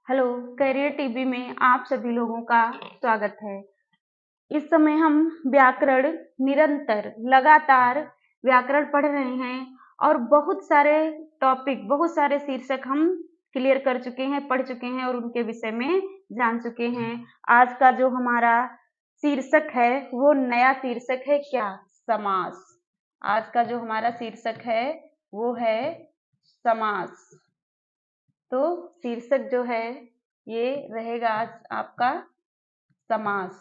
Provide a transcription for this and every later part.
Hello, career TV में आप सभी लोगों का स्वागत है। इस समय हम व्याकरण निरंतर लगातार व्याकरण पढ़ रहे हैं और बहुत सारे टॉपिक, बहुत सारे शीर्षक हम क्लियर कर चुके हैं, पढ़ चुके हैं और उनके विषय में जान चुके हैं। आज का जो हमारा शीर्षक है वो नया शीर्षक है क्या? समास। आज का जो हमारा शीर्षक है वो है समास। तो शीर्षक जो है ये रहेगा आज आपका समास।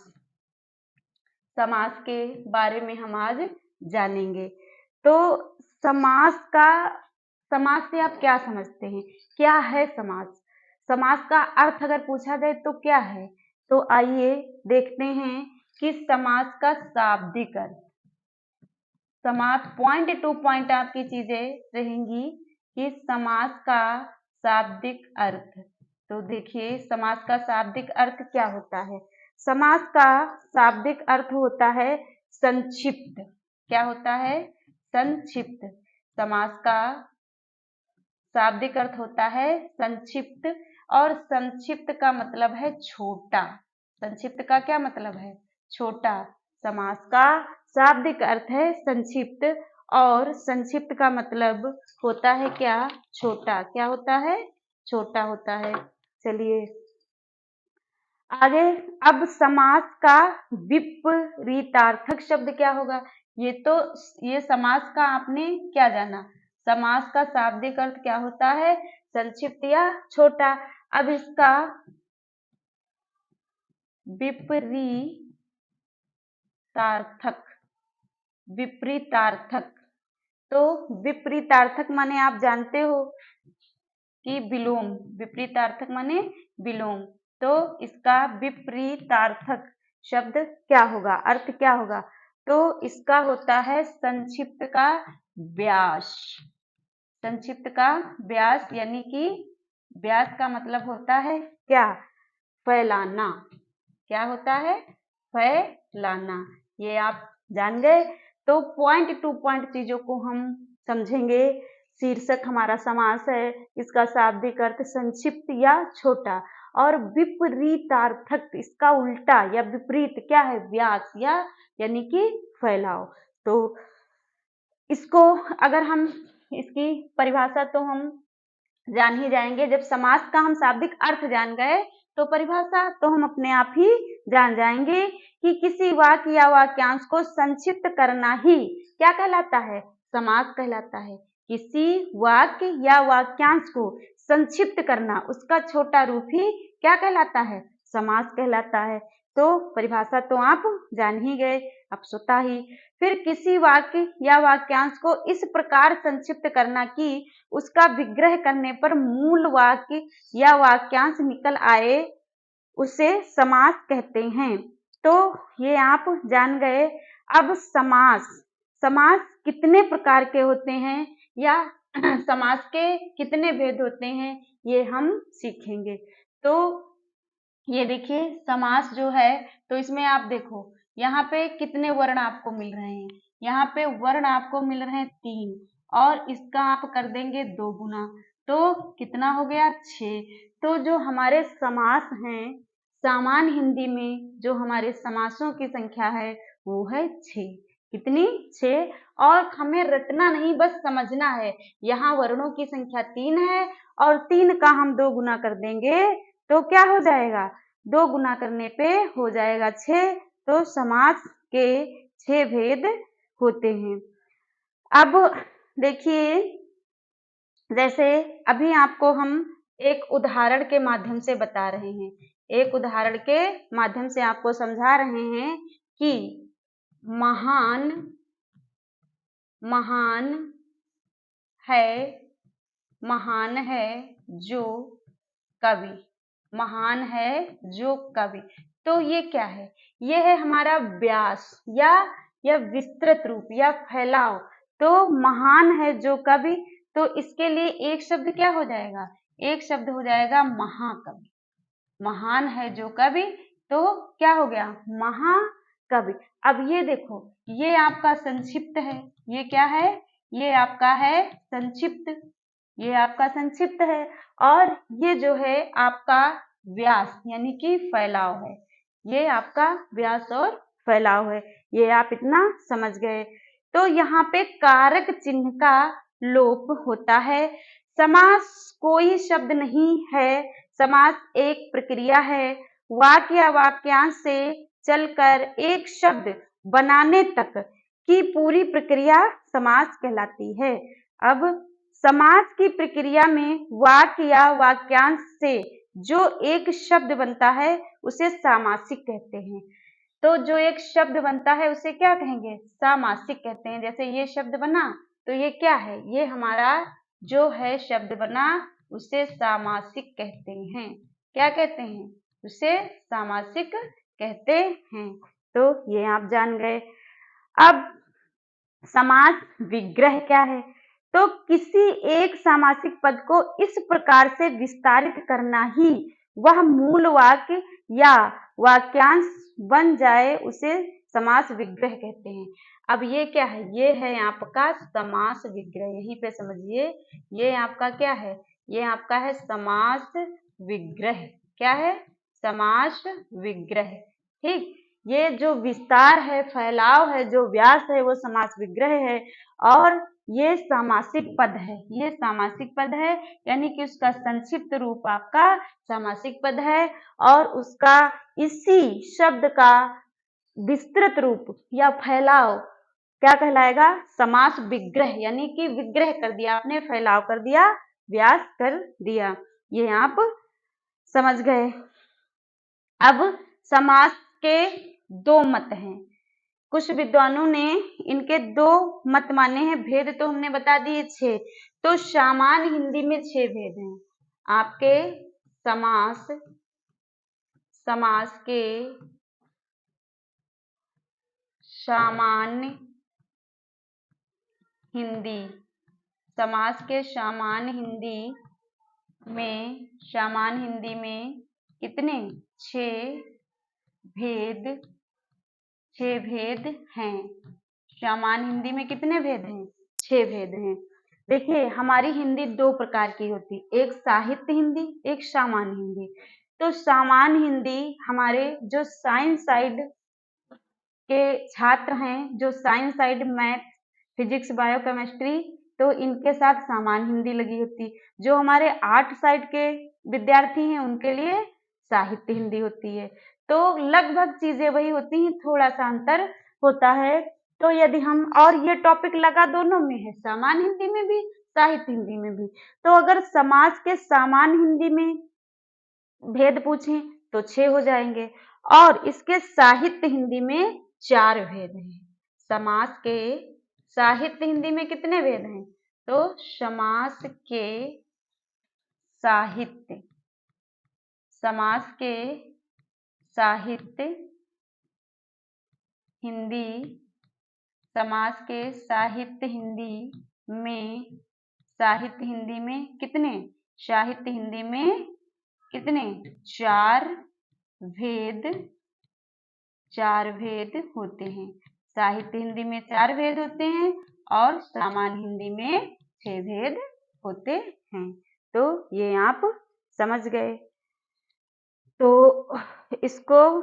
समास के बारे में हम आज जानेंगे। तो समास का समास से आप क्या समझते हैं? क्या है समास? समास का अर्थ अगर पूछा जाए तो क्या है? तो आइए देखते हैं कि समास का शाब्दिक अर्थ। समास पॉइंट टू पॉइंट आपकी चीजें रहेंगी कि समास का शाब्दिक अर्थ। तो देखिए समास का शाब्दिक अर्थ क्या होता है। समास का शाब्दिक अर्थ होता है संक्षिप्त। क्या होता है? संक्षिप्त। समास का शाब्दिक अर्थ होता है संक्षिप्त और संक्षिप्त का मतलब है छोटा। संक्षिप्त का क्या मतलब है? छोटा। समास का शाब्दिक अर्थ है संक्षिप्त और संक्षिप्त का मतलब होता है क्या? छोटा। क्या होता है? छोटा होता है। चलिए आगे। अब समास का विपरीतार्थक शब्द क्या होगा? ये समास का आपने क्या जाना? समास का शाब्दिक अर्थ क्या होता है? संक्षिप्त या छोटा। अब इसका विपरीतार्थक। विपरीतार्थक तो विपरीतार्थक माने आप जानते हो कि विलोम। विपरीतार्थक माने विलोम। तो इसका विपरीतार्थक शब्द क्या होगा? अर्थ क्या होगा? तो इसका होता है संक्षिप्त का व्यास। संक्षिप्त का व्यास यानी कि व्यास का मतलब होता है क्या? फैलाना। क्या होता है? फैलाना। ये आप जान गए। तो पॉइंट टू पॉइंट चीजों को हम समझेंगे। शीर्षक हमारा समास है, इसका शाब्दिक अर्थ संक्षिप्त या छोटा और विपरीतार्थक इसका उल्टा या विपरीत क्या है? व्यास या यानी कि फैलाव। तो इसको अगर हम इसकी परिभाषा तो हम जान ही जाएंगे। जब समास का हम शाब्दिक अर्थ जान गए तो परिभाषा तो हम अपने आप ही जान जाएंगे कि किसी वाक्य या वाक्यांश को संक्षिप्त करना ही क्या कहलाता है? समास कहलाता है। किसी वाक्य या वाक्यांश को संक्षिप्त करना, उसका छोटा रूप ही क्या कहलाता है? समास कहलाता है। तो परिभाषा तो आप जान ही गए अब स्वतः ही। फिर किसी वाक्य या वाक्यांश को इस प्रकार संक्षिप्त करना कि उसका विग्रह करने पर मूल वाक्य या वाक्यांश निकल आए, उसे समास कहते हैं। तो ये आप जान गए। अब समास। समास कितने प्रकार के होते हैं या समास के कितने भेद होते हैं ये हम सीखेंगे। तो ये देखिए समास जो है तो इसमें आप देखो यहाँ पे कितने वर्ण आपको मिल रहे हैं। यहाँ पे वर्ण आपको मिल रहे हैं 3 और इसका आप कर देंगे 2 गुना तो कितना हो गया? 6। तो जो हमारे समास हैं सामान्य हिंदी में जो हमारे समासों की संख्या है वो है 6। कितनी? 6। और हमें रटना नहीं, बस समझना है। यहाँ वर्णों की संख्या 3 है और 3 का हम 2 गुना कर देंगे तो क्या हो जाएगा? 2 गुना करने पे हो जाएगा 6। तो समास के 6 भेद होते हैं। अब देखिए जैसे अभी आपको हम एक उदाहरण के माध्यम से बता रहे हैं, एक उदाहरण के माध्यम से आपको समझा रहे हैं कि महान महान महान है जो कवि। महान है जो कवि। तो ये क्या है? ये है हमारा व्यास या विस्तृत रूप या फैलाव। तो महान है जो कवि, तो इसके लिए एक शब्द क्या हो जाएगा? एक शब्द हो जाएगा महाकवि। महान है जो कवि तो क्या हो गया? महाकवि। अब ये देखो ये आपका संक्षिप्त है। ये क्या है? ये आपका है संक्षिप्त। ये आपका संक्षिप्त है, और ये जो है आपका व्यास यानी कि फैलाव है। ये आपका व्यास और फैलाव है, ये आप इतना समझ गए। तो यहाँ पे कारक चिन्ह का लोप होता है। समास कोई शब्द नहीं है, समास एक प्रक्रिया है। वाक्य या वाक्यांश से चलकर एक शब्द बनाने तक की पूरी प्रक्रिया समास कहलाती है। अब समास की प्रक्रिया में वाक्य या वाक्यांश से जो एक शब्द बनता है उसे सामासिक कहते हैं। तो जो एक शब्द बनता है उसे क्या कहेंगे? सामासिक कहते हैं। जैसे ये शब्द बना तो ये क्या है? ये हमारा जो है शब्द बना उसे सामासिक कहते हैं। क्या कहते हैं? उसे सामासिक कहते हैं। तो ये आप जान गए। अब समास विग्रह क्या है? तो किसी एक सामासिक पद को इस प्रकार से विस्तारित करना ही वह मूल वाक्य या वाक्यांश बन जाए उसे समास विग्रह कहते हैं। अब ये क्या है? ये है आपका समास विग्रह। यहीं पे समझिए, ये आपका क्या है? ये आपका है समास विग्रह। क्या है? समास विग्रह। ठीक, ये जो विस्तार है, फैलाव है, जो व्यास है वो समास विग्रह है। और ये सामासिक पद है, ये सामासिक पद है, यानी कि उसका संक्षिप्त रूप आपका सामासिक पद है, और उसका इसी शब्द का विस्तृत रूप या फैलाव क्या कहलाएगा? समास विग्रह। यानी कि विग्रह कर दिया आपने, फैलाव कर दिया, व्यास कर दिया। ये आप समझ गए। अब समास के दो मत हैं। कुछ विद्वानों ने इनके दो मत माने हैं। भेद तो हमने बता दिए 6। तो सामान्य हिंदी में 6 भेद हैं आपके। समास के सामान्य हिंदी, समास के सामान्य हिंदी में कितने? 6 भेद हैं। सामान्य हिंदी में कितने भेद हैं? 6 भेद हैं। देखिए, हमारी हिंदी 2 प्रकार की होती, एक साहित्य हिंदी, एक सामान्य हिंदी। तो सामान्य हिंदी हमारे जो साइंस साइड के छात्र हैं, जो science side math, physics, bio, chemistry, तो इनके साथ सामान्य हिंदी लगी होती। जो हमारे आर्ट साइड के विद्यार्थी हैं उनके लिए साहित्य हिंदी होती है। तो लगभग चीजें वही होती हैं, थोड़ा सा अंतर होता है। तो यदि हम, और ये टॉपिक लगा दोनों में है, सामान्य हिंदी में भी, साहित्य हिंदी में भी। तो अगर समाज के सामान्य हिंदी में भेद पूछें तो 6 हो जाएंगे, और इसके साहित्य हिंदी में 4 भेद हैं। समास के साहित्य हिंदी में कितने भेद हैं? तो समास के साहित्य हिंदी, समास के साहित्य हिंदी में कितने? साहित्य हिंदी में कितने? 4 भेद होते हैं। साहित्य हिंदी में 4 भेद होते हैं, और सामान्य हिंदी में 6 भेद होते हैं। तो ये आप समझ गए। तो इसको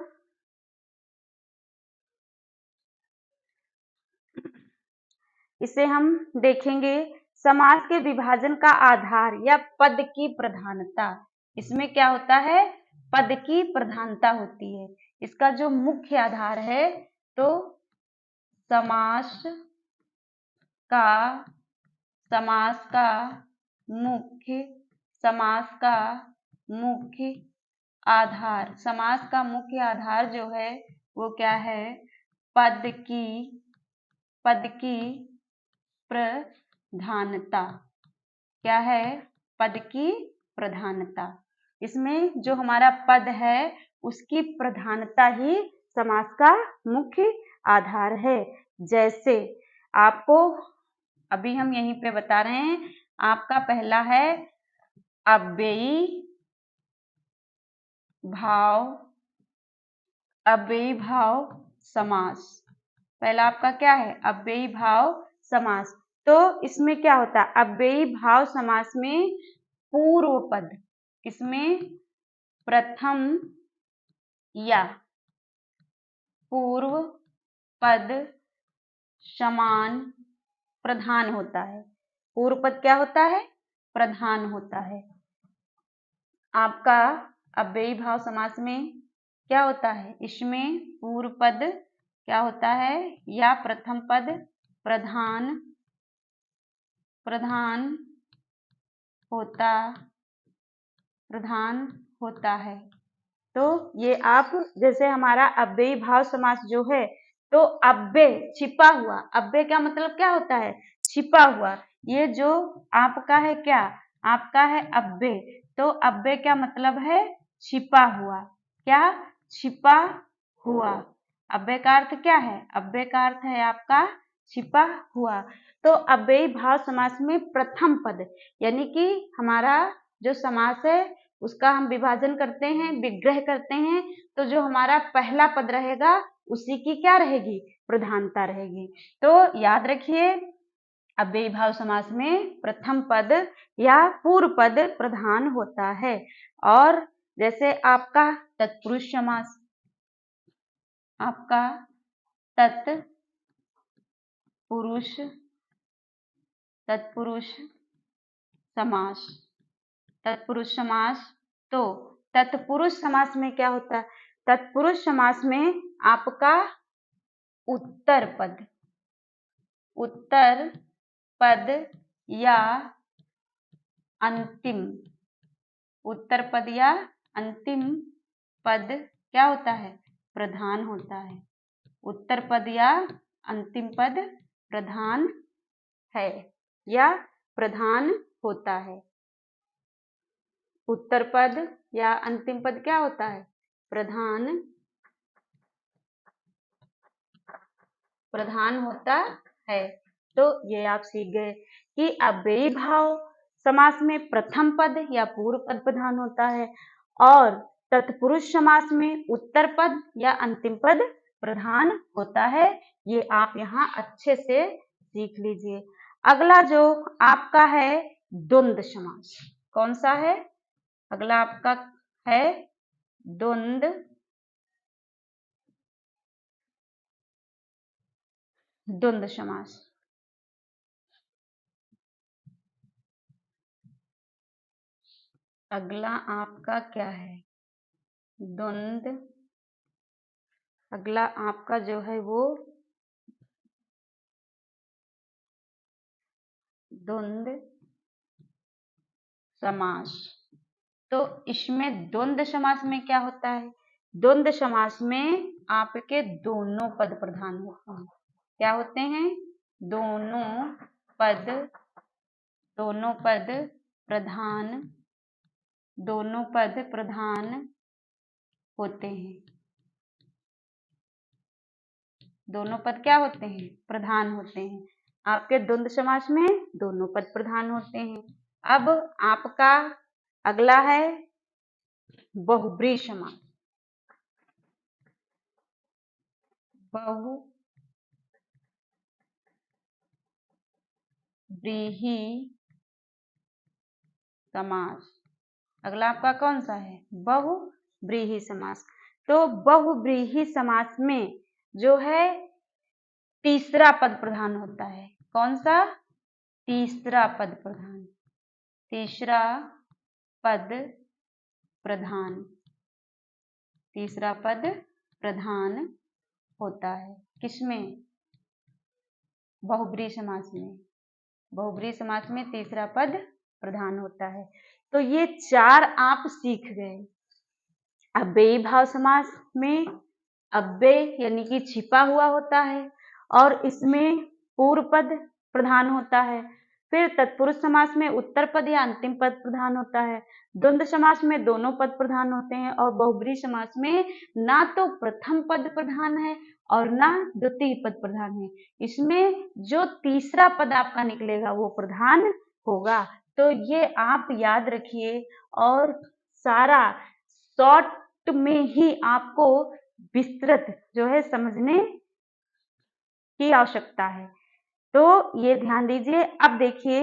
इसे हम देखेंगे। समास के विभाजन का आधार या पद की प्रधानता। इसमें क्या होता है? पद की प्रधानता होती है। इसका जो मुख्य आधार है, तो समास का मुख्य आधार जो है वो क्या है? पद की प्रधानता। क्या है? पद की प्रधानता। इसमें जो हमारा पद है उसकी प्रधानता ही समास का मुख्य आधार है। जैसे आपको अभी हम यहीं पे बता रहे हैं, आपका पहला है अव्ययी भाव समास। पहला आपका क्या है? अव्ययी भाव समास। तो इसमें क्या होता है, अव्ययी भाव समास में पूर्व पद, इसमें प्रथम या पूर्व पद समान प्रधान होता है। पूर्व पद क्या होता है, प्रधान होता है। आपका अव्ययी भाव समास में क्या होता है, इसमें पूर्व पद क्या होता है, या प्रथम पद प्रधान होता है। तो ये आप जैसे हमारा अव्ययी भाव समास जो है, तो अव्यय छिपा हुआ, अव्यय का मतलब क्या होता है, छिपा हुआ। ये जो आपका है क्या, आपका है अव्यय, तो अव्यय क्या मतलब है, छिपा हुआ। क्या, छिपा हुआ। अव्यय का अर्थ क्या है, अव्यय का अर्थ है आपका छिपा हुआ। तो अव्ययी भाव समास में प्रथम पद, यानी कि हमारा जो समास है उसका हम विभाजन करते हैं, विग्रह करते हैं, तो जो हमारा पहला पद रहेगा उसी की क्या रहेगी, प्रधानता रहेगी। तो याद रखिए, अव्ययी भाव समास में प्रथम पद या पूर्व पद प्रधान होता है। और जैसे आपका तत्पुरुष समास, आपका तत्पुरुष समास, तत्पुरुष समास, तो तत्पुरुष समास में क्या होता है, तत्पुरुष समास में आपका उत्तर पद या अंतिम, उत्तर पद या अंतिम पद क्या होता है, प्रधान होता है। उत्तर पद या अंतिम पद प्रधान है या प्रधान होता है। उत्तर पद या अंतिम पद क्या होता है, प्रधान होता है। तो ये आप सीख गए कि अव्ययी भाव समास में प्रथम पद या पूर्व पद प्रधान होता है, और तत्पुरुष समास में उत्तर पद या अंतिम पद प्रधान होता है। ये आप यहाँ अच्छे से सीख लीजिए। अगला जो आपका है द्वंद्व समास, कौन सा है, अगला आपका है द्वंद्व समास। अगला आपका क्या है, द्वंद्व, अगला आपका जो है वो द्वंद्व समास। तो इसमें द्वंद्व समास में क्या होता है, द्वंद्व समास में आपके दोनों पद प्रधान होते हैं। क्या होते हैं, दोनों पद प्रधान होते हैं। दोनों पद क्या होते हैं, प्रधान होते हैं। आपके द्वंद्व समास में दोनों पद प्रधान होते हैं। अब आपका अगला है बहुब्रीहि समास। बहुब्रीहि समास, अगला आपका कौन सा है, बहुब्रीहि समास। तो बहुब्रीहि समास में जो है तीसरा पद प्रधान होता है। कौन सा, तीसरा पद प्रधान, तीसरा पद प्रधान, तीसरा पद प्रधान होता है। किसमें, बहुब्रीहि समास में। बहुब्रीहि समास में तीसरा पद प्रधान होता है। तो ये चार आप सीख गए। अव्ययी भाव समास में अव्यय यानी कि छिपा हुआ होता है, और इसमें पूर्व पद प्रधान होता है। फिर तत्पुरुष समास में उत्तर पद या अंतिम पद प्रधान होता है। द्वंद्व समास में दोनों पद प्रधान होते हैं, और बहुब्रीहि समास में ना तो प्रथम पद प्रधान है और ना द्वितीय पद प्रधान है। इसमें जो तीसरा पद आपका निकलेगा वो प्रधान होगा। तो ये आप याद रखिए, और सारा शॉर्ट में ही आपको विस्तृत जो है समझने की आवश्यकता है। तो ये ध्यान दीजिए। अब देखिए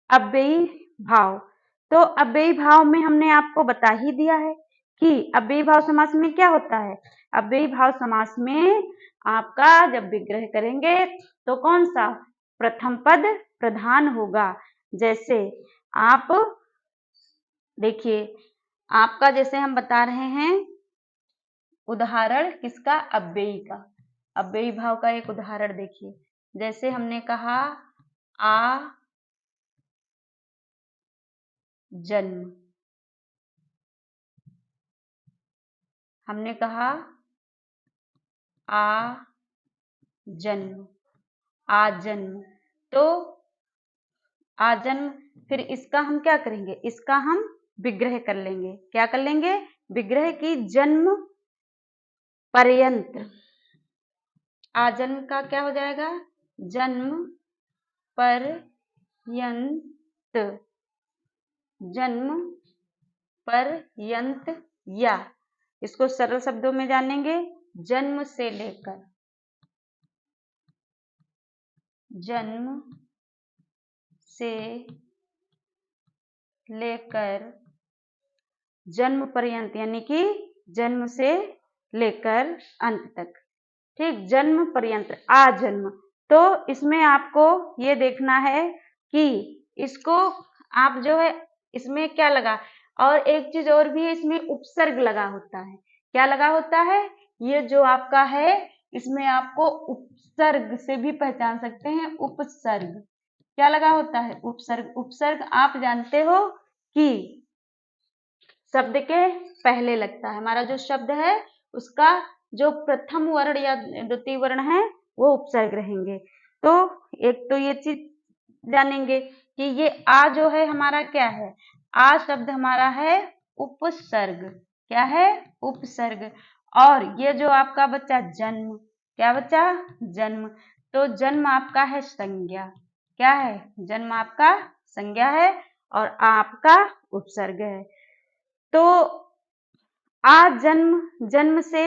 अव्ययी भाव। तो अव्ययी भाव में हमने आपको बता ही दिया है कि अव्ययी भाव समास में क्या होता है। अव्ययी भाव समास में आपका जब विग्रह करेंगे तो कौन सा, प्रथम पद प्रधान होगा। जैसे आप देखिए, आपका जैसे हम बता रहे हैं उदाहरण किसका, अव्ययी का। अव्ययी भाव का एक उदाहरण देखिए, जैसे हमने कहा आ जन्म, हमने कहा आ जन्म, आजन्म। तो आजन्म, फिर इसका हम क्या करेंगे, इसका हम विग्रह कर लेंगे। क्या कर लेंगे, विग्रह की जन्म पर्यंत। आजन्म का क्या हो जाएगा, जन्म पर्यंत, जन्म पर्यंत, या इसको सरल शब्दों में जानेंगे, जन्म से लेकर, जन्म से लेकर जन्म पर्यंत, यानी कि जन्म से लेकर अंत तक। ठीक, जन्म पर्यंत, आजन्म। तो इसमें आपको ये देखना है कि इसको आप जो है इसमें क्या लगा, और एक चीज और भी है, इसमें उपसर्ग लगा होता है। क्या लगा होता है, ये जो आपका है इसमें आपको उपसर्ग से भी पहचान सकते हैं। उपसर्ग क्या लगा होता है, उपसर्ग। उपसर्ग आप जानते हो कि शब्द के पहले लगता है। हमारा जो शब्द है उसका जो प्रथम वर्ण या द्वितीय वर्ण है वो उपसर्ग रहेंगे। तो एक तो ये चीज जानेंगे कि ये आ जो है हमारा क्या है, आ शब्द हमारा है उपसर्ग। क्या है, उपसर्ग। और ये जो आपका बच्चा जन्म, क्या बच्चा, जन्म। तो जन्म आपका है संज्ञा। क्या है, जन्म आपका संज्ञा है और आपका उपसर्ग है। तो आ जन्म, जन्म से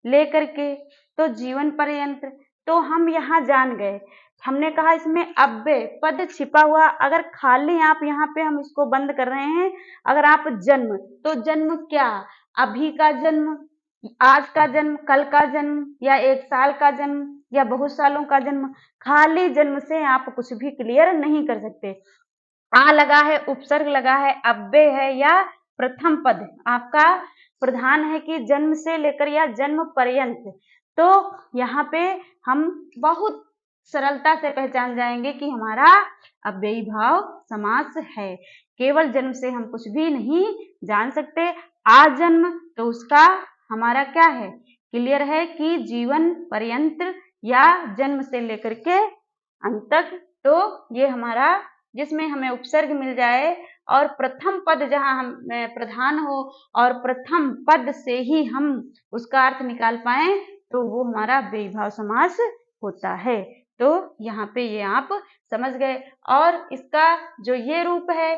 लेकर के तो जीवन पर्यंत। तो हम यहाँ जान गए, हमने कहा इसमें अव्यय पद छिपा हुआ। अगर खाली आप यहाँ पे हम इसको बंद कर रहे हैं, अगर आप जन्म, तो जन्म क्या, अभी का जन्म, आज का जन्म, कल का जन्म, या एक साल का जन्म, या बहुत सालों का जन्म। खाली जन्म से आप कुछ भी क्लियर नहीं कर सकते। आ लगा है, उपसर्ग लगा है, अव्यय है, या प्रथम पद आपका प्रधान है कि जन्म से लेकर या जन्म पर्यंत। तो यहाँ पे हम बहुत सरलता से पहचान जाएंगे कि हमारा अव्ययी भाव समास है। केवल जन्म से हम कुछ भी नहीं जान सकते। आ जन्म तो उसका हमारा क्या है, क्लियर है कि जीवन पर्यंत या जन्म से लेकर के अंत तक। तो ये हमारा जिसमें हमें उपसर्ग मिल जाए और प्रथम पद जहां हम प्रधान हो और प्रथम पद से ही हम उसका अर्थ निकाल पाए, तो वो हमारा अव्ययी भाव समास होता है। तो यहाँ पे ये आप समझ गए। और इसका जो ये रूप है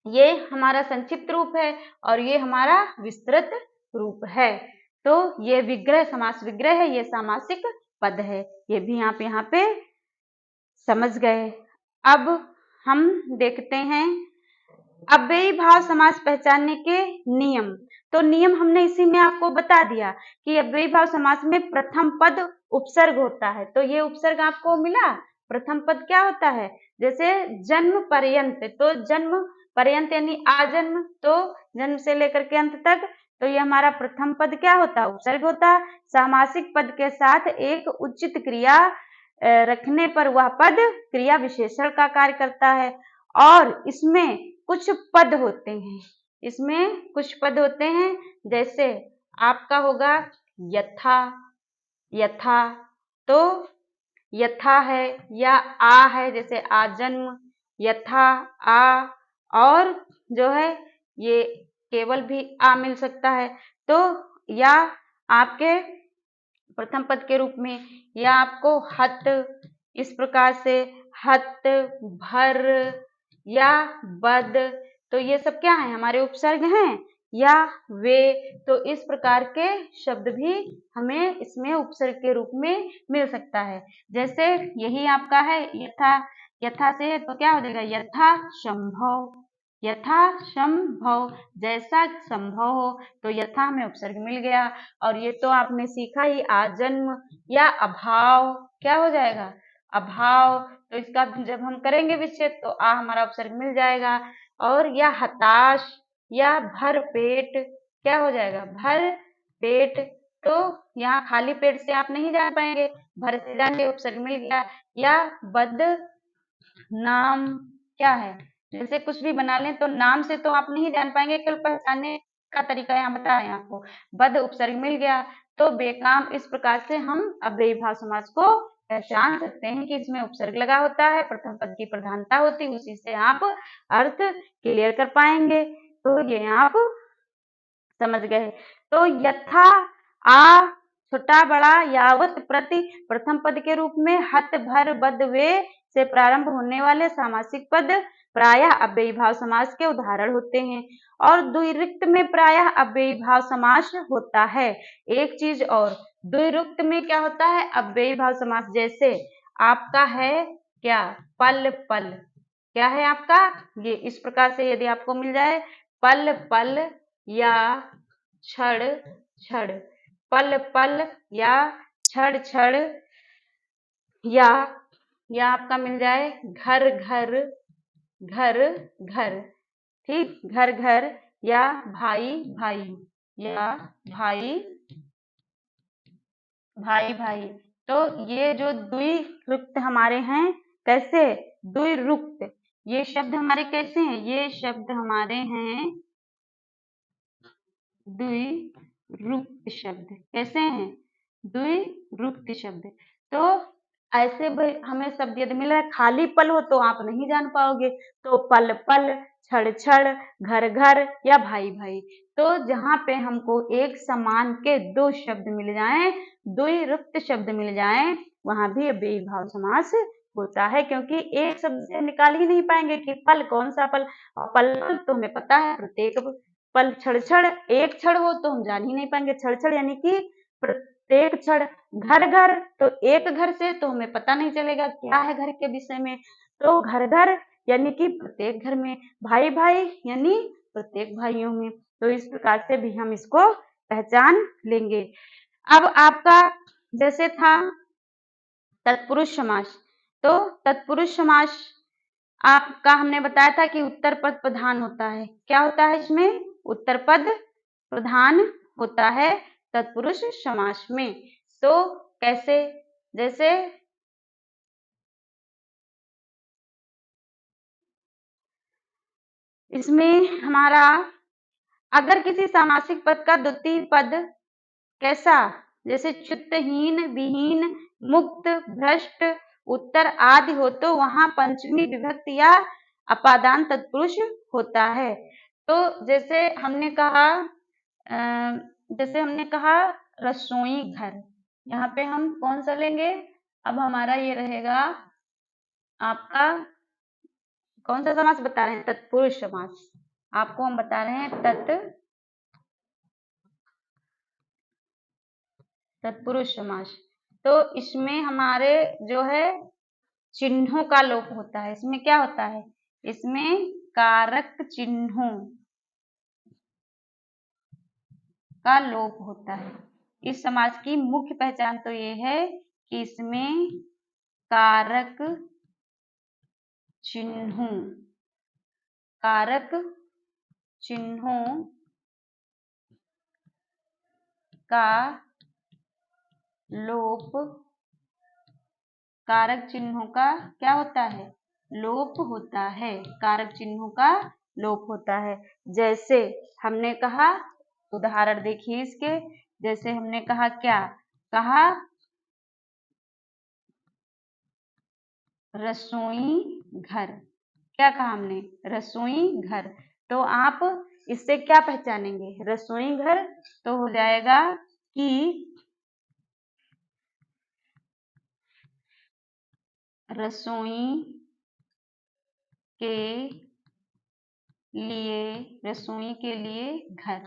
ये हमारा संक्षिप्त रूप है और ये हमारा विस्तृत रूप है। तो ये विग्रह, समास विग्रह है, ये सामासिक पद है, ये भी आप यहाँ पे समझ गए। अब हम देखते हैं अव्ययी भाव समास पहचानने के नियम। तो नियम हमने इसी में आपको बता दिया कि अव्ययी भाव समास में प्रथम पद उपसर्ग होता है। तो ये उपसर्ग आपको मिला, प्रथम पद क्या होता है, जैसे जन्म पर्यंत, तो जन्म पर्यंत यानी आजन्म, तो जन्म से लेकर के अंत तक। तो ये हमारा प्रथम पद क्या होता है, उपसर्ग होता है। सामासिक पद के साथ एक उचित क्रिया रखने पर वह पद क्रिया विशेषण का कार्य करता है। और इसमें कुछ पद होते हैं, इसमें कुछ पद होते हैं, जैसे आपका होगा यथा, यथा। तो यथा है या आ है, जैसे आजन्म, यथा, आ। और जो है ये केवल भी आ मिल सकता है। तो या आपके प्रथम पद के रूप में, या आपको हत, इस प्रकार से हत, भर या बद। तो ये सब क्या है, हमारे उपसर्ग हैं। या वे, तो इस प्रकार के शब्द भी हमें इसमें उपसर्ग के रूप में मिल सकता है। जैसे यही आपका है यथा, यथा से तो क्या हो जाएगा यथा संभव, यथा संभव, जैसा संभव हो, तो यथा हमें उपसर्ग मिल गया। और ये तो आपने सीखा ही आजन्म या अभाव, क्या हो जाएगा अभाव, तो इसका जब हम करेंगे विच्छेद तो आ हमारा उपसर्ग मिल जाएगा। और या हताश या भर पेट, क्या हो जाएगा भर पेट, तो यहाँ खाली पेट से आप नहीं जान पाएंगे, भर से जाएंगे उपसर्ग मिल गया। या बद नाम, क्या है जैसे कुछ भी बना लें तो नाम से तो आप नहीं जान पाएंगे, केवल पहचानने का तरीका यहाँ बता रहे हैं आपको, बद उपसर्ग मिल गया। तो बेकाम, इस प्रकार से हम अव्ययी भाव समास को पहचान सकते हैं कि इसमें उपसर्ग लगा होता है, प्रथम पद की प्रधानता होती है, उसी से आप अर्थ क्लियर कर पाएंगे। तो ये आप समझ गए। तो यथा आ छोटा बड़ा यावत प्रति प्रथम पद के रूप में हत भर बद वे से प्रारंभ होने वाले सामासिक पद प्रायः अव्ययी भाव समास के उदाहरण होते हैं। और द्विरुक्त में प्रायः अव्ययी भाव समास होता है। एक चीज और, द्विरुक्त में क्या होता है अव्ययी भाव समास। जैसे आपका है क्या पल पल, क्या है आपका ये, इस प्रकार से यदि आपको मिल जाए पल पल या क्षण क्षण, पल पल या क्षण क्षण, या आपका मिल जाए घर घर घर घर, ठीक, घर घर या भाई भाई, या भाई भाई भाई। तो ये जो द्विरुक्त हमारे हैं, कैसे द्विरुक्त, ये शब्द हमारे कैसे हैं, ये शब्द हमारे हैं द्विरुक्त शब्द, कैसे हैं द्विरुक्त शब्द। तो ऐसे भाई हमें शब्द यदि मिल रहा है, खाली पल हो तो आप नहीं जान पाओगे, तो पल पल, क्षण क्षण, घर घर या भाई भाई। तो जहां पे हमको एक समान के दो शब्द मिल जाएं, द्विरुक्त शब्द मिल जाएं, वहां भी अव्ययी भाव समास होता है, क्योंकि एक शब्द से निकाल ही नहीं पाएंगे कि पल कौन सा पल, और पल तो हमें पता है प्रत्येक पल, क्षण क्षण, एक क्षण हो तो हम जान ही नहीं पाएंगे, क्षण क्षण यानी कि प्रत्येक क्षण। घर घर, तो एक घर से तो हमें पता नहीं चलेगा क्या है घर के विषय में, तो घर घर यानी कि प्रत्येक घर में। भाई भाई यानी प्रत्येक भाइयों में। तो इस प्रकार से भी हम इसको पहचान लेंगे। अब आपका जैसे था तत्पुरुष समास, तो तत्पुरुष समास आपका हमने बताया था कि उत्तर पद प्रधान होता है, क्या होता है इसमें उत्तर पद प्रधान होता है तत्पुरुष समास में। तो कैसे, जैसे इसमें हमारा अगर किसी सामासिक पद का द्वितीय पद कैसा, जैसे च्युतहीन, विहीन, मुक्त, भ्रष्ट, उत्तर आदि हो तो वहां पंचमी विभक्ति या अपादान तत्पुरुष होता है। तो जैसे हमने कहा रसोई घर, यहाँ पे हम कौन सा लेंगे, अब हमारा ये रहेगा आपका कौन सा समास बता रहे हैं तत्पुरुष समास, आपको हम बता रहे हैं तत्पुरुष समास। तो इसमें हमारे जो है चिन्हों का लोप होता है, इसमें क्या होता है, इसमें कारक चिन्हों का लोप होता है। इस समास की मुख्य पहचान तो ये है कि इसमें कारक चिन्हों, कारक चिन्हों का लोप, कारक चिन्हों का क्या होता है लोप होता है, कारक चिन्हों का लोप होता है। जैसे हमने कहा, उदाहरण देखिए इसके, जैसे हमने कहा क्या कहा रसोई घर, क्या कहा हमने रसोई घर, तो आप इससे क्या पहचानेंगे रसोई घर, तो हो जाएगा कि रसोई के लिए, रसोई के लिए घर।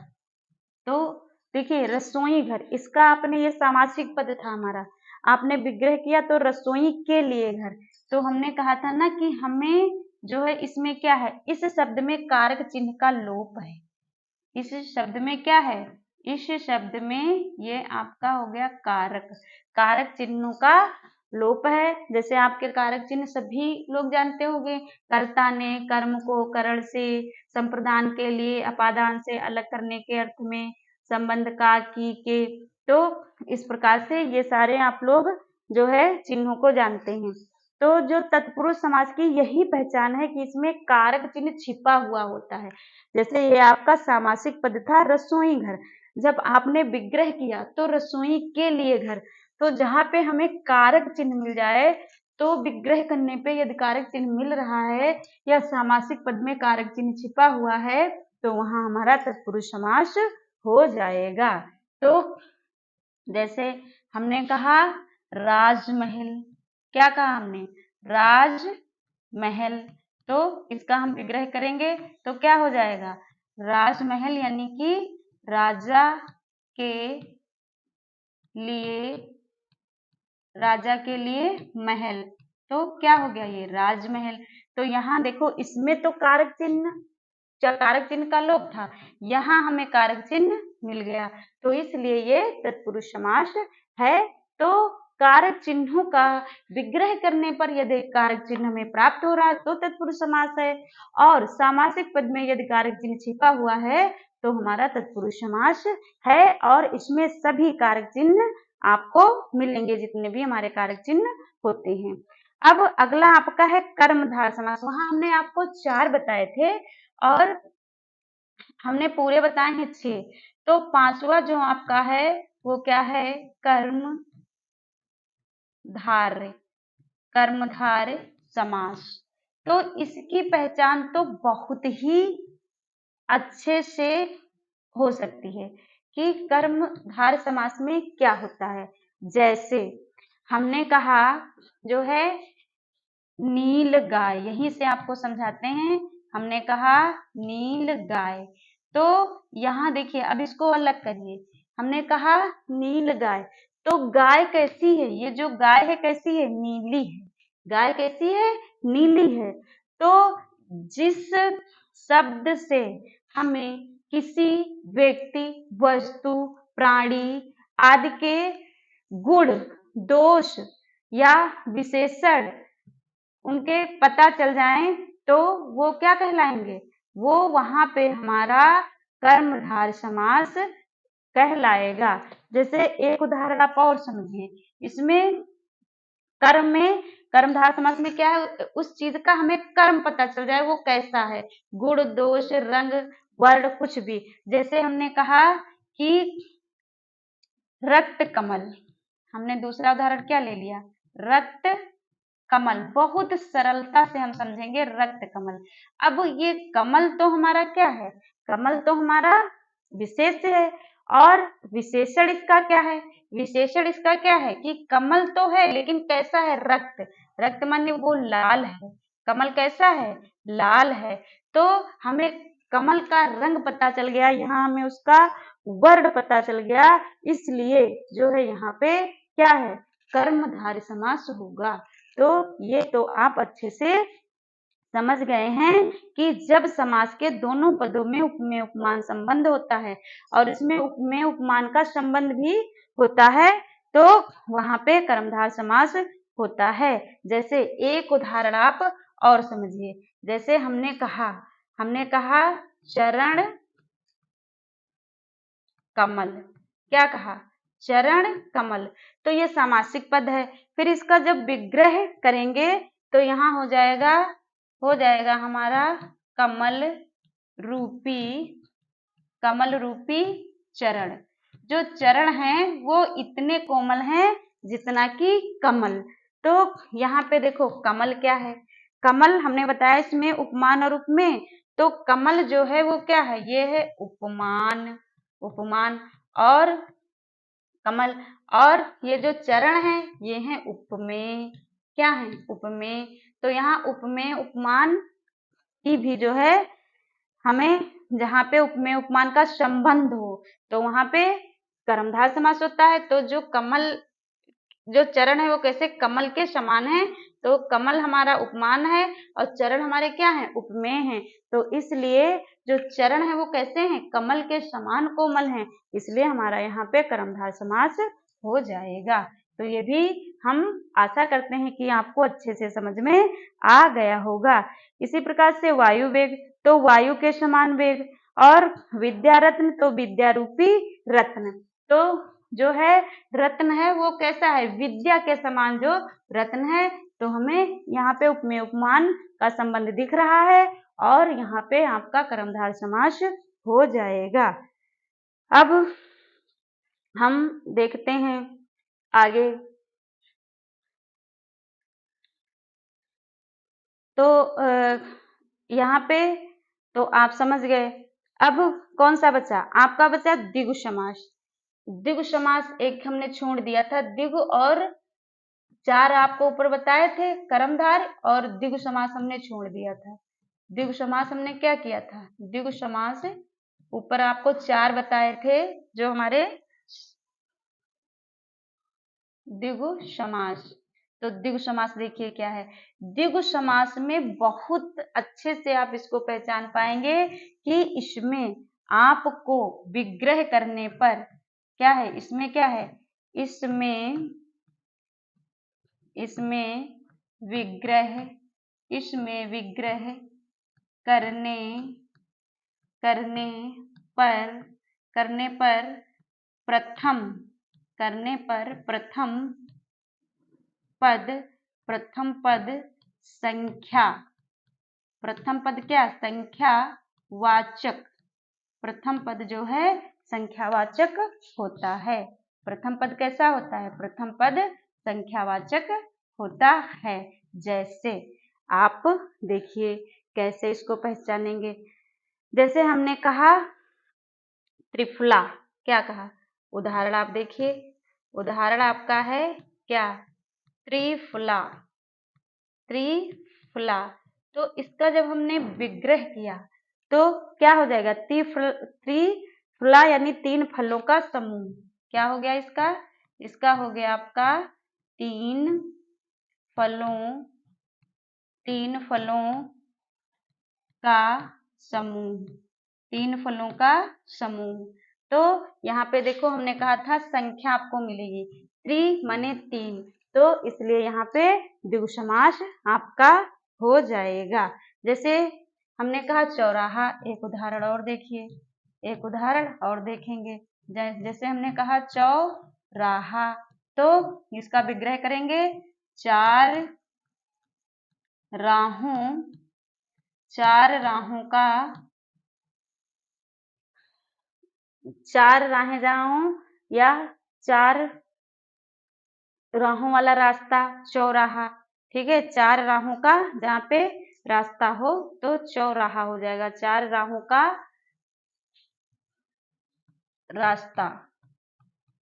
तो देखिए रसोई घर, इसका आपने ये सामासिक पद था हमारा, आपने विग्रह किया तो रसोई के लिए घर। तो हमने कहा था ना कि हमें जो है इसमें क्या है, इस शब्द में कारक चिन्ह का लोप है। इस शब्द में क्या है, इस शब्द में ये आपका हो गया कारक, कारक चिन्हों का लोप है। जैसे आपके कारक चिन्ह सभी लोग जानते होंगे, कर्ता ने, कर्म को करण से, संप्रदान के लिए, अपादान से अलग करने के अर्थ में, संबंध का, की के। तो इस प्रकार से ये सारे आप लोग जो है चिन्हों को जानते हैं। तो जो तत्पुरुष समास की यही पहचान है कि इसमें कारक चिन्ह छिपा हुआ होता है। जैसे ये आपका सामासिक पद था रसोई घर, जब आपने विग्रह किया तो रसोई के लिए घर, तो जहां पे हमें कारक चिन्ह मिल जाए, तो विग्रह करने पे यदि कारक चिन्ह मिल रहा है या सामासिक पद में कारक चिन्ह छिपा हुआ है, तो वहां हमारा तत्पुरुष समास हो जाएगा। तो जैसे हमने कहा राजमहल, क्या कहा हमने, राजमहल, तो इसका हम विग्रह करेंगे तो क्या हो जाएगा, राजमहल यानी कि राजा के लिए, राजा के लिए महल, तो क्या हो गया ये राजमहल। तो यहाँ देखो इसमें तो कारक चिन्ह का लोप था, यहाँ हमें कारक चिन्ह मिल गया, तो इसलिए ये तत्पुरुष समास है। तो कारक चिन्हों का विग्रह करने पर यदि कारक चिन्ह हमें प्राप्त हो रहा है तो तत्पुरुष समास है, और सामासिक पद में यदि कारक चिन्ह छिपा हुआ है तो हमारा तत्पुरुष समास है। और इसमें सभी कारक चिन्ह आपको मिलेंगे, जितने भी हमारे कारक चिन्ह होते हैं। अब अगला आपका है कर्मधार समास, वहां हमने आपको 4 बताए थे और हमने पूरे बताए हैं 6। तो 5वां जो आपका है वो क्या है, कर्मधार समास। तो इसकी पहचान तो बहुत ही अच्छे से हो सकती है कि कर्मधार समास में क्या होता है। जैसे हमने कहा जो है नील गाय, यहीं से आपको समझाते हैं। हमने कहा नील गाय, तो यहाँ देखिए अब इसको अलग करिए। हमने कहा नील गाय, तो गाय कैसी है, ये जो गाय है कैसी है, नीली है। गाय कैसी है, नीली है। तो जिस शब्द से हमें किसी व्यक्ति, वस्तु, प्राणी आदि के गुण, दोष या विशेषण उनके पता चल जाएं तो वो क्या कहलाएंगे, वो वहां पे हमारा कर्मधार समास कहलाएगा। जैसे एक उदाहरण आप और समझिए, इसमें कर्मधार समास में क्या है, उस चीज का हमें कर्म पता चल जाए वो कैसा है, गुण, दोष, रंग, वर्ण, कुछ भी। जैसे हमने कहा कि रक्त कमल, हमने दूसरा उदाहरण क्या ले लिया, रक्त कमल, बहुत सरलता से हम समझेंगे रक्त कमल। अब ये कमल तो हमारा क्या है, कमल तो हमारा विशेष है, और विशेषण इसका क्या है, विशेषण इसका क्या है कि कमल तो है लेकिन कैसा है, रक्त, रक्त माने वो लाल है, कमल कैसा है, लाल है। तो हमें कमल का रंग पता चल गया, यहाँ हमें उसका वर्ण पता चल गया, इसलिए जो है यहाँ पे क्या है, कर्मधारय समास होगा। तो ये तो आप अच्छे से समझ गए हैं कि जब समास के दोनों पदों में उपमेय उपमान संबंध होता है और इसमें उपमेय उपमान का संबंध भी होता है, तो वहां पे कर्मधार समास होता है। जैसे एक उदाहरण आप और समझिए, जैसे हमने कहा चरण कमल, क्या कहा, चरण कमल, तो ये सामासिक पद है। फिर इसका जब विग्रह करेंगे तो यहाँ हो जाएगा हमारा कमल रूपी चरण। जो चरण हैं वो इतने कोमल हैं जितना कि कमल। तो यहाँ पे देखो कमल क्या है, कमल हमने बताया इसमें उपमान और उपमेय, तो कमल जो है वो क्या है, ये है उपमान और कमल, और ये जो चरण है ये है उपमेय, क्या है, उपमेय। तो यहाँ उपमेय उपमान की भी जो है हमें जहाँ पे उपमेय उपमान का संबंध हो तो वहां पे कर्मधार समास होता है। तो जो चरण है वो कैसे कमल के समान है, तो कमल हमारा उपमान है और चरण हमारे क्या है, उपमेय है। तो इसलिए जो चरण है वो कैसे हैं, कमल के समान कोमल हैं, इसलिए हमारा यहाँ पे कर्मधार समास हो जाएगा। तो ये भी हम आशा करते हैं कि आपको अच्छे से समझ में आ गया होगा। इसी प्रकार से वायु वेग, तो वायु के समान वेग, और विद्या रत्न, तो विद्या रूपी रत्न। तो जो है रत्न है वो कैसा है, विद्या के समान जो रत्न है। तो हमें यहाँ पे उपमेय उपमान का संबंध दिख रहा है और यहाँ पे आपका कर्मधार समास हो जाएगा। अब हम देखते हैं आगे। तो यहाँ पे तो आप समझ गए। अब कौन सा बचा, आपका बचा द्विगु समास। द्विगु समास एक हमने छोड़ दिया था, द्विगु और चार आपको ऊपर बताए थे कर्मधार, और द्विगु समास हमने छोड़ दिया था। द्विगु समास हमने क्या किया था, द्विगु समास ऊपर आपको चार बताए थे जो हमारे द्विगु समास। तो द्विगु समास देखिए क्या है, द्विगु समास में बहुत अच्छे से आप इसको पहचान पाएंगे कि इसमें आपको विग्रह करने पर क्या है, इसमें क्या है, इसमें विग्रह करने पर प्रथम पद संख्या, प्रथम पद क्या, संख्या वाचक, प्रथम पद जो है संख्यावाचक होता है। प्रथम पद कैसा होता है, प्रथम पद संख्यावाचक होता है। जैसे आप देखिए कैसे इसको पहचानेंगे। जैसे हमने कहा त्रिफला, क्या कहा, उदाहरण आप देखिए, उदाहरण आपका है क्या, त्रिफला। तो इसका जब हमने विग्रह किया तो क्या हो जाएगा, त्रिफला यानी तीन फलों का समूह। क्या हो गया इसका हो गया आपका तीन फलों का समूह। तो यहाँ पे देखो हमने कहा था संख्या आपको मिलेगी, त्रि माने तीन, तो इसलिए यहाँ पे द्विगु समास आपका हो जाएगा। जैसे हमने कहा चौराहा, एक उदाहरण और देखिए, एक उदाहरण और देखेंगे। जैसे हमने कहा चौराहा, तो इसका विग्रह करेंगे, चार राहों या चार राहों वाला रास्ता चौराहा। ठीक है, चार राहों का जहाँ पे रास्ता हो तो चौराहा हो जाएगा, चार राहों का रास्ता,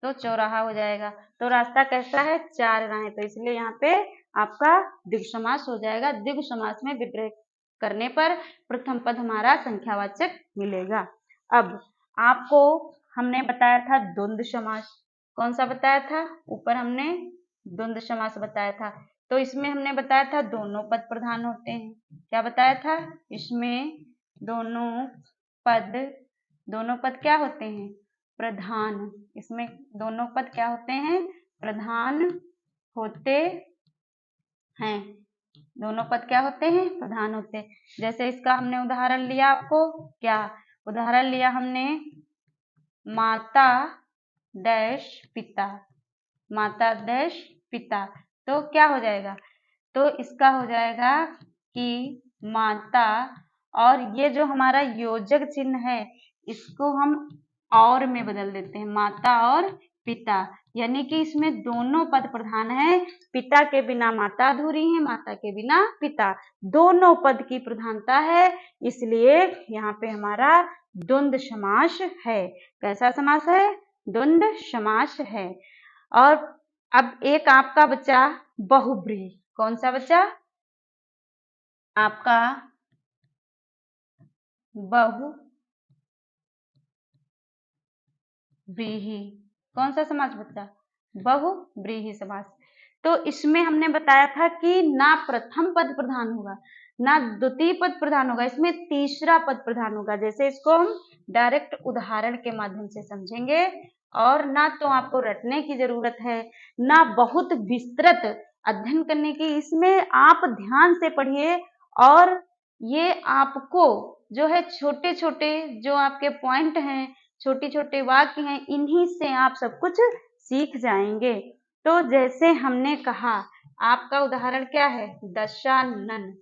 तो चौराहा हो जाएगा। तो रास्ता कैसा है, चार राहें, तो इसलिए यहाँ पे आपका द्विगु समास हो जाएगा। द्विगु समास में विग्रह करने पर प्रथम पद हमारा संख्यावाचक मिलेगा। अब आपको हमने बताया था द्वंद्व समास, कौन सा बताया था, ऊपर हमने द्वंद्व समास बताया था। तो इसमें हमने बताया था दोनों पद प्रधान होते हैं। क्या बताया था, इसमें दोनों पद क्या होते हैं, प्रधान। इसमें दोनों पद क्या होते हैं, प्रधान होते हैं, दोनों पद क्या होते हैं, प्रधान होते हैं। जैसे इसका हमने उदाहरण लिया, आपको क्या उदाहरण लिया हमने, माता डैश पिता, माता डैश पिता। तो क्या हो जाएगा, तो इसका हो जाएगा कि माता, और ये जो हमारा योजक चिन्ह है इसको हम और में बदल देते हैं, माता और पिता, यानी कि इसमें दोनों पद प्रधान है। पिता के बिना माता अधूरी है, माता के बिना पिता, दोनों पद की प्रधानता है, इसलिए यहाँ पे हमारा द्वंद्व समास है। कैसा समास है, द्वंद्व समास है। और अब एक आपका बचा बहुब्रीहि, कौन सा बचा आपका बहुव्रीहि। कौन सा समास बच्चा? बहुव्रीहि समास। तो इसमें हमने बताया था कि ना प्रथम पद प्रधान होगा ना द्वितीय पद प्रधान होगा, इसमें तीसरा पद प्रधान होगा। जैसे इसको हम डायरेक्ट उदाहरण के माध्यम से समझेंगे, और ना तो आपको रटने की जरूरत है ना बहुत विस्तृत अध्ययन करने की। इसमें आप ध्यान से पढ़िए, और ये आपको जो है छोटे छोटे जो आपके पॉइंट हैं, छोटे छोटे वाक्य हैं, इन्हीं से आप सब कुछ सीख जाएंगे। तो जैसे हमने कहा, आपका उदाहरण क्या है? दशानन।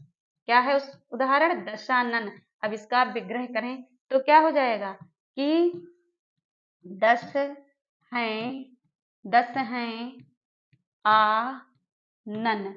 क्या है उस उदाहरण? दशानन। अब इसका आप विग्रह करें तो क्या हो जाएगा कि 10 हैं आनन।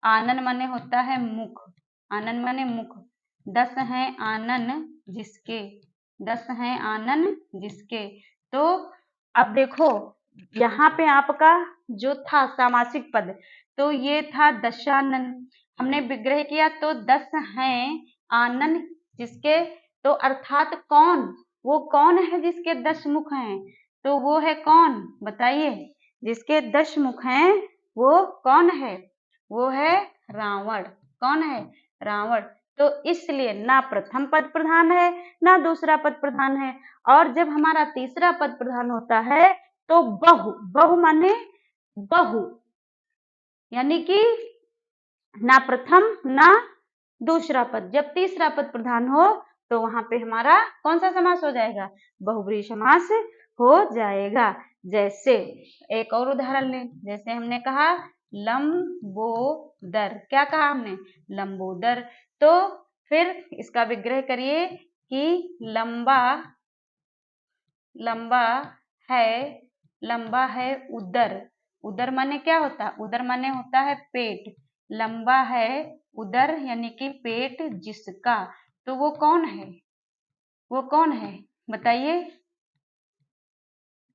आनन माने होता है मुख, आनन माने मुख। 10 हैं आनन जिसके, 10 हैं आनन जिसके। तो अब देखो यहाँ पे आपका जो था सामासिक पद, तो ये था दशानन। हमने विग्रह किया तो 10 हैं आनन जिसके, तो अर्थात कौन? वो कौन है जिसके 10 मुख हैं? तो वो है कौन? बताइए। जिसके 10 मुख हैं वो कौन है? वो है रावण। कौन है? रावण। तो इसलिए ना प्रथम पद प्रधान है ना दूसरा पद प्रधान है। और जब हमारा तीसरा पद प्रधान होता है तो बहु, बहु माने बहु, यानी कि ना प्रथम ना दूसरा पद। जब तीसरा पद प्रधान हो तो वहां पे हमारा कौन सा समास हो जाएगा? बहुब्रीहि समास हो जाएगा। जैसे एक और उदाहरण लें, जैसे हमने कहा लंबोदर। क्या कहा हमने? लंबोदर। तो फिर इसका विग्रह करिए कि लंबा, लंबा है उदर। उदर माने क्या होता है? उदर माने होता है पेट। लंबा है उदर यानी कि पेट जिसका। तो वो कौन है? वो कौन है? बताइए,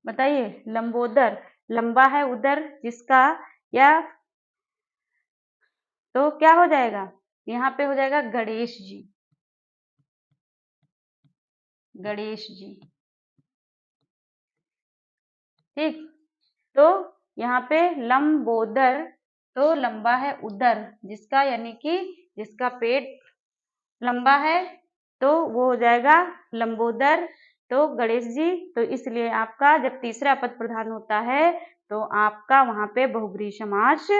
बताइए। लंबोदर, लंबा है उदर जिसका, या तो क्या हो जाएगा? यहाँ पे हो जाएगा गणेश जी। गणेश जी, ठीक। तो यहाँ पे लंबोदर, तो लंबा है उदर जिसका, यानी कि जिसका पेट लंबा है, तो वो हो जाएगा लंबोदर। तो गणेश जी, तो इसलिए आपका जब तीसरा पद प्रधान होता है तो आपका वहां पे बहुब्रीहि समास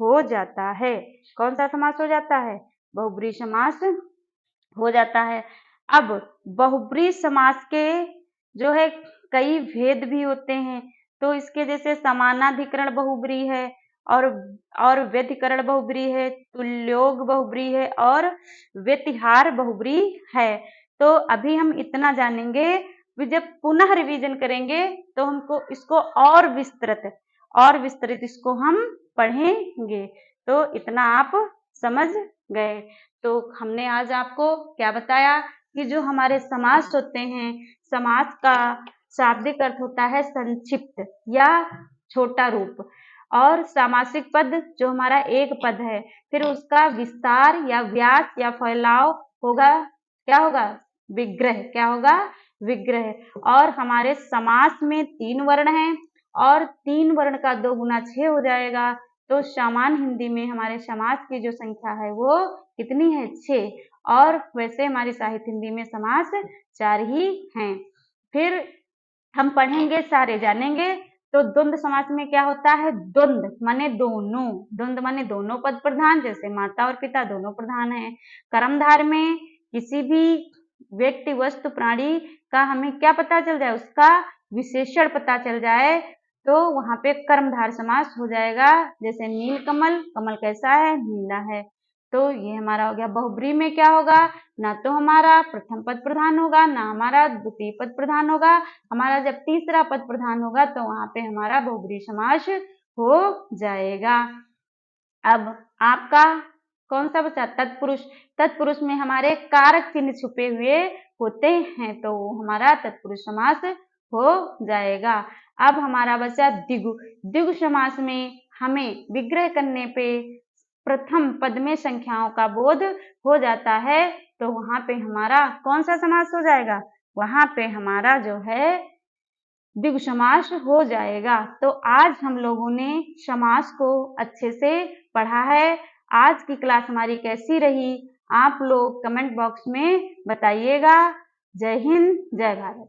हो जाता है। कौन सा समास हो जाता है? बहुब्रीहि समास हो जाता है। अब बहुब्रीहि समास के जो है कई भेद भी होते हैं। तो इसके जैसे समानाधिकरण बहुब्रीहि है, और व्यतिकरण बहुब्रीहि है, तुल्योग बहुब्रीहि है, और व्यतिहार बहुब्रीहि है। तो अभी हम इतना जानेंगे, जब पुनः रिवीजन करेंगे तो हमको इसको और विस्तृत इसको हम पढ़ेंगे। तो इतना आप समझ गए। तो हमने आज आपको क्या बताया कि जो हमारे समास होते हैं, समास का शाब्दिक अर्थ होता है संक्षिप्त या छोटा रूप, और सामासिक पद जो हमारा एक पद है, फिर उसका विस्तार या व्यास या फैलाव होगा, क्या होगा? विग्रह। क्या होगा? विग्रह। और हमारे समास में 3 वर्ण हैं, और 3 वर्ण का 2 गुना 6 हो जाएगा। तो सामान्य हिंदी में हमारे समास की जो संख्या है वो कितनी है? 6। और वैसे हमारी साहित्य हिंदी में समास 4 ही हैं। फिर हम पढ़ेंगे, सारे जानेंगे। तो द्वंद्व समास में क्या होता है? द्वंद्व माने दोनों, द्वंद्व माने दोनों पद प्रधान, जैसे माता और पिता दोनों प्रधान हैं। कर्मधार में किसी भी व्यक्ति, वस्तु, प्राणी का हमें क्या पता चल जाए? उसका विशेषण पता चल जाए, तो वहां पे कर्मधार समास हो जाएगा। जैसे नीलकमल, कमल कैसा है? नीला है। तो ये हमारा हो गया। बहुब्रीहि में क्या होगा? ना तो हमारा प्रथम पद प्रधान होगा ना हमारा द्वितीय पद प्रधान होगा। हमारा जब तीसरा पद प्रधान होगा तो वहां पे हमारा बहुब्रीहि समास हो जाएगा। अब आपका कौन सा बचा? तत्पुरुष। तत्पुरुष में हमारे कारक चिन्ह छुपे हुए होते हैं, तो हमारा तत्पुरुष समास हो जाएगा। अब हमारा बचा द्विगु। द्विगु समास में हमें विग्रह करने पे प्रथम पद में संख्याओं का बोध हो जाता है। तो वहां पे हमारा कौन सा समास हो जाएगा, वहां पे हमारा जो है द्विगु समास हो जाएगा। तो आज हम लोगों ने समास को अच्छे से पढ़ा है। आज की क्लास हमारी कैसी रही आप लोग कमेंट बॉक्स में बताइएगा। जय हिंद, जय भारत।